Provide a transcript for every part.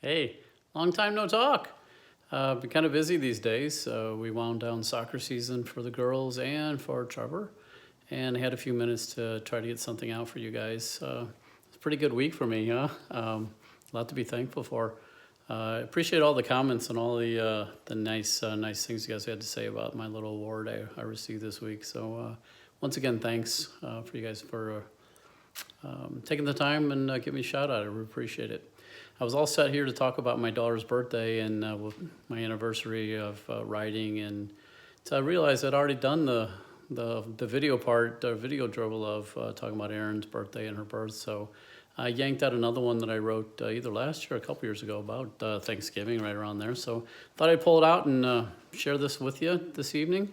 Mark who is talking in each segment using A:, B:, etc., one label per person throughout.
A: Hey, long time no talk. Been kind of busy these days. We wound down soccer season for the girls and for Trevor, and I had a few minutes to try to get something out for you guys. It's a pretty good week for me, huh? A lot to be thankful for. I appreciate all the comments and all the nice things you guys had to say about my little award I received this week. So once again, thanks for you guys for taking the time and giving me a shout out. I really appreciate it. I was all set here to talk about my daughter's birthday and my anniversary of riding, and so I realized I'd already done the video part, the video dribble of talking about Erin's birthday and her birth. So I yanked out another one that I wrote either last year or a couple years ago about Thanksgiving, right around there. So thought I'd pull it out and share this with you this evening.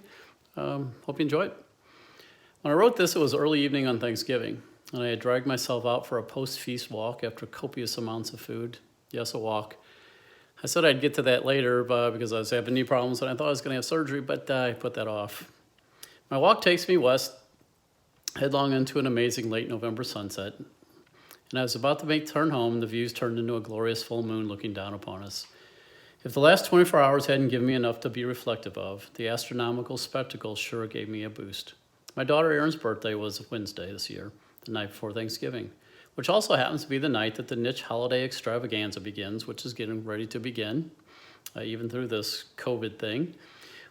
A: Hope you enjoy it. When I wrote this, it was early evening on Thanksgiving, and I had dragged myself out for a post-feast walk after copious amounts of food. Yes, a walk. I said I'd get to that later because I was having knee problems and I thought I was going to have surgery, but I put that off. My walk takes me west, headlong into an amazing late November sunset. And I was about to make turn home, the views turned into a glorious full moon looking down upon us. If the last 24 hours hadn't given me enough to be reflective of, the astronomical spectacle sure gave me a boost. My daughter Erin's birthday was Wednesday this year, the night before Thanksgiving, which also happens to be the night that the niche holiday extravaganza begins, which is getting ready to begin, even through this COVID thing.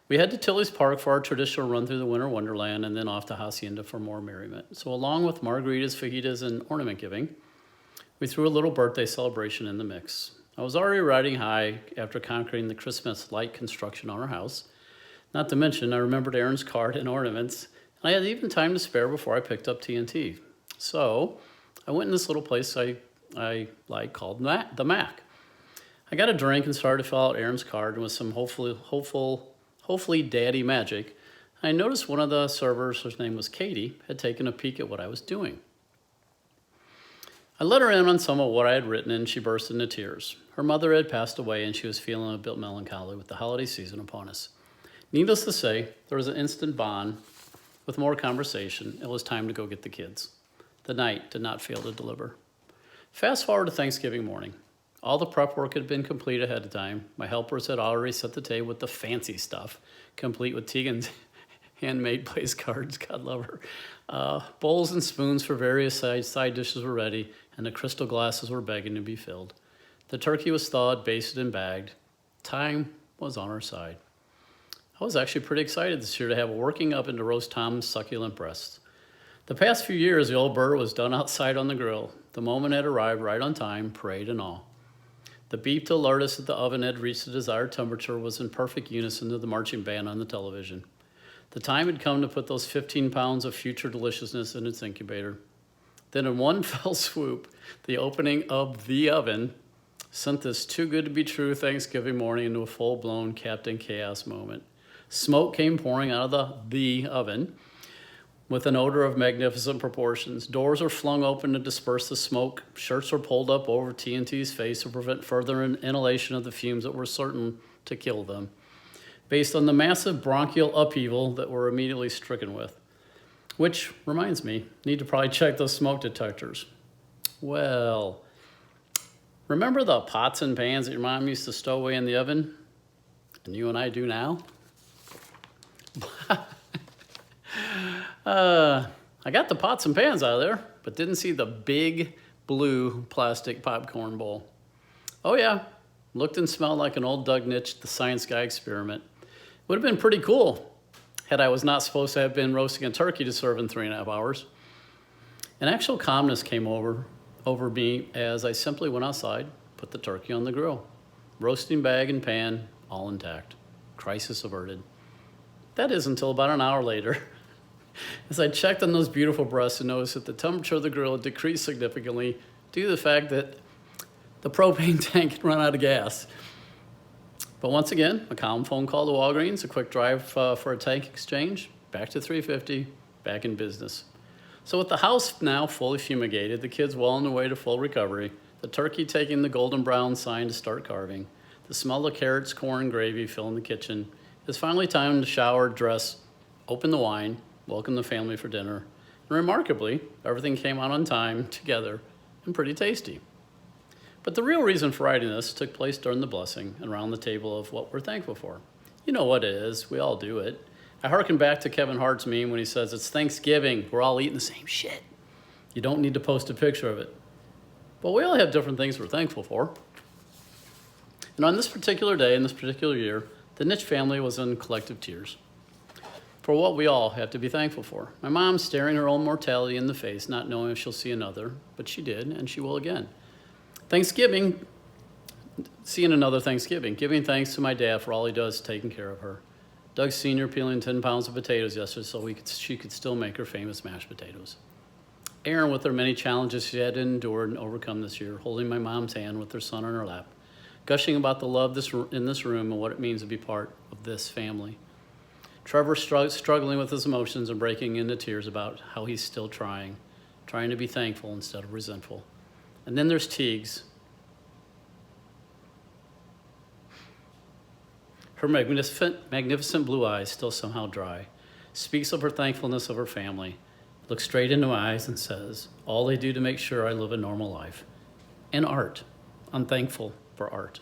A: We head to Tilly's Park for our traditional run through the winter wonderland and then off to Hacienda for more merriment. So along with margaritas, fajitas, and ornament giving, we threw a little birthday celebration in the mix. I was already riding high after conquering the Christmas light construction on our house. Not to mention, I remembered Erin's card and ornaments, and I had even time to spare before I picked up TNT. So I went in this little place I like called the Mac. I got a drink and started to fill out Erin's card, and with some hopefully daddy magic, I noticed one of the servers, whose name was Katie, had taken a peek at what I was doing. I let her in on some of what I had written, and she burst into tears. Her mother had passed away, and she was feeling a bit melancholy with the holiday season upon us. Needless to say, there was an instant bond. With more conversation, it was time to go get the kids. The night did not fail to deliver. Fast forward to Thanksgiving morning. All the prep work had been complete ahead of time. My helpers had already set the table with the fancy stuff, complete with Tegan's handmade place cards, God love her. Bowls and spoons for various side dishes were ready, and the crystal glasses were begging to be filled. The turkey was thawed, basted, and bagged. Time was on our side. I was actually pretty excited this year to have a working oven to roast Tom's succulent breasts. The past few years, the old bird was done outside on the grill. The moment had arrived right on time, parade and all. The beep to alert us that the oven had reached the desired temperature was in perfect unison to the marching band on the television. The time had come to put those 15 pounds of future deliciousness in its incubator. Then in one fell swoop, the opening of the oven sent this too good to be true Thanksgiving morning into a full-blown Captain Chaos moment. Smoke came pouring out of the oven with an odor of magnificent proportions. Doors were flung open to disperse the smoke. Shirts were pulled up over TNT's face to prevent further inhalation of the fumes that were certain to kill them, based on the massive bronchial upheaval that we're immediately stricken with. Which reminds me, need to probably check those smoke detectors. Well, remember the pots and pans that your mom used to stow away in the oven? And you and I do now? I got the pots and pans out of there, but didn't see the big blue plastic popcorn bowl. Oh yeah, looked and smelled like an old Doug Nitch, the Science Guy experiment. Would have been pretty cool had I was not supposed to have been roasting a turkey to serve in 3.5 hours. An actual calmness came over me as I simply went outside, put the turkey on the grill. Roasting bag and pan, all intact. Crisis averted. That is until about an hour later. As I checked on those beautiful breasts and noticed that the temperature of the grill had decreased significantly due to the fact that the propane tank had run out of gas. But once again, a calm phone call to Walgreens, a quick drive for a tank exchange, back to 350, back in business. So with the house now fully fumigated, the kids well on their way to full recovery, the turkey taking the golden brown sign to start carving, the smell of carrots, corn, and gravy filling the kitchen, it's finally time to shower, dress, open the wine, welcome the family for dinner. And remarkably, everything came out on time, together, and pretty tasty. But the real reason for writing this took place during the blessing and around the table of what we're thankful for. You know what it is. We all do it. I hearken back to Kevin Hart's meme when he says, it's Thanksgiving. We're all eating the same shit. You don't need to post a picture of it. But we all have different things we're thankful for. And on this particular day, in this particular year, the Nitsch family was in collective tears for what we all have to be thankful for. My mom staring her own mortality in the face, not knowing if she'll see another, but she did, and she will again. Thanksgiving, seeing another Thanksgiving, giving thanks to my dad for all he does taking care of her. Doug Sr. peeling 10 pounds of potatoes yesterday so she could still make her famous mashed potatoes. Erin, with her many challenges she had to endure and overcome this year, holding my mom's hand with her son on her lap, gushing about the love in this room and what it means to be part of this family. Trevor struggling with his emotions and breaking into tears about how he's still trying to be thankful instead of resentful. And then there's Teagues. Her magnificent blue eyes still somehow dry, speaks of her thankfulness of her family, looks straight into my eyes and says, all they do to make sure I live a normal life. And art. I'm thankful for art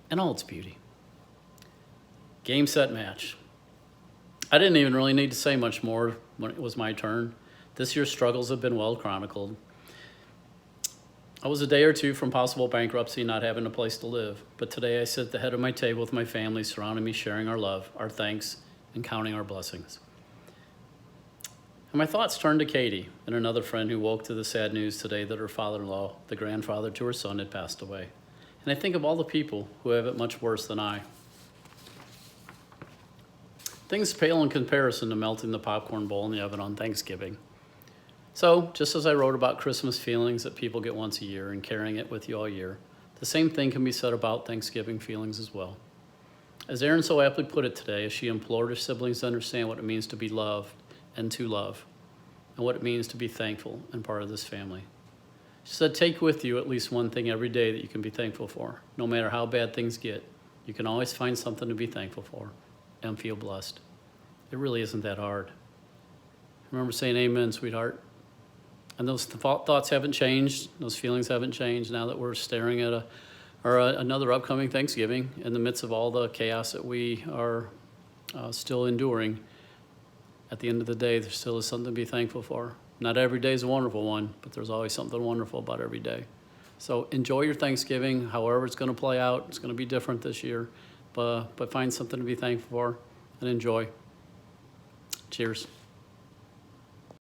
A: and all its beauty. Game, set, match. I didn't even really need to say much more when it was my turn. This year's struggles have been well chronicled. I was a day or two from possible bankruptcy, not having a place to live, but today I sit at the head of my table with my family surrounding me, sharing our love, our thanks, and counting our blessings. And my thoughts turned to Katie and another friend who woke to the sad news today that her father-in-law, the grandfather to her son, had passed away. And I think of all the people who have it much worse than I. Things pale in comparison to melting the popcorn bowl in the oven on Thanksgiving. So, just as I wrote about Christmas feelings that people get once a year and carrying it with you all year, the same thing can be said about Thanksgiving feelings as well. As Erin so aptly put it today, as she implored her siblings to understand what it means to be loved and to love, and what it means to be thankful and part of this family. She said, take with you at least one thing every day that you can be thankful for. No matter how bad things get, you can always find something to be thankful for and feel blessed. It really isn't that hard. Remember saying amen, sweetheart. And those thoughts haven't changed. Those feelings haven't changed now that we're staring at another upcoming Thanksgiving in the midst of all the chaos that we are still enduring. At the end of the day, there still is something to be thankful for. Not every day is a wonderful one, but there's always something wonderful about every day. So enjoy your Thanksgiving, however it's going to play out. It's going to be different this year, but find something to be thankful for and enjoy. Cheers.